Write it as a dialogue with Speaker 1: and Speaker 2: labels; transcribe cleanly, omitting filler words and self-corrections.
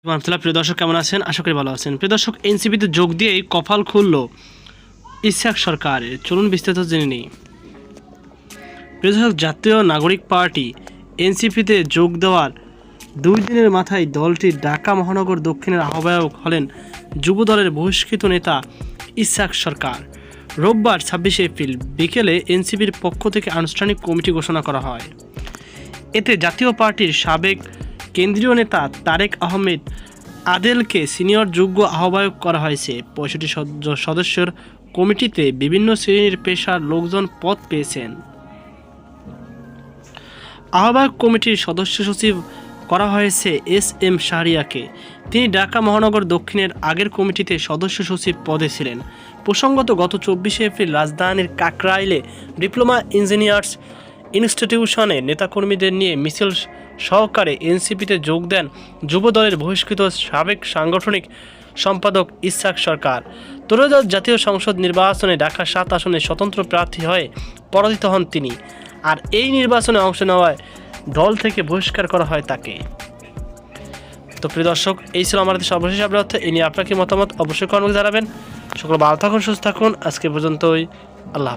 Speaker 1: প্রিয় দর্শক কেমন আছেন? আশা করি ভালো আছেন। প্রিয় দর্শক, এনসিপিতে যোগ দিয়েই কপাল খুলল ইসহাক সরকারের। চলুন বিস্তারিত জেনে নিই। প্রিয় দর্শক, জাতীয় নাগরিক পার্টি এনসিপিতে যোগ দেওয়ার 2 দিনের মাথায় দলটির ঢাকা মহানগর দক্ষিণের আহ্বায়ক হলেন যুব দলের বহিষ্কৃত নেতা ইসহাক সরকার। রোববার 26 এপ্রিল বিকেলে এনসিপির পক্ষ থেকে আনুষ্ঠানিক কমিটি ঘোষণা করা হয়। এতে জাতীয় পার্টির সাবেক কেন্দ্রীয় নেতা তারেক আহমেদ আদেলকে সিনিয়র যুগ্ম আহ্বায়ক করা হয়েছে। 65 সদস্যের কমিটিতে বিভিন্ন শ্রেণীর পেশার লোকজন পদ পেয়েছেন। আহ্বায়ক কমিটির সদস্য সচিব করা হয়েছে SM শাহরিয়াকে। তিনি ঢাকা মহানগর দক্ষিণের আগের কমিটিতে সদস্য সচিব পদে ছিলেন। প্রসঙ্গত, গত 24 এপ্রিল রাজধানীর কাকরাইলে ডিপ্লোমা ইঞ্জিনিয়ার্স ইনস্টিটিউশনে নেতাকর্মীদের নিয়ে মিছিল সহকারে এনসিপিতে যোগ দেন যুব দলের বহিষ্কৃত সাবেক সাংগঠনিক সম্পাদক ইসহাক সরকার। ত্রয়োদশ জাতীয় সংসদ নির্বাচনে ঢাকা 7 আসনে স্বতন্ত্র প্রার্থী হয়ে পরাজিত হন তিনি, আর এই নির্বাচনে অংশ নেওয়ায় দল থেকে বহিষ্কার করা হয় তাকে। তো প্রিয় দর্শক, এই ছিল আমাদের সর্বশেষ আপডেট। এ নিয়ে আপনার কি মতামত অবশ্যই কমেন্টে জানাবেন। সকল ভালো থাকুন, সুস্থ থাকুন। আজকে পর্যন্তই। আল্লাহ।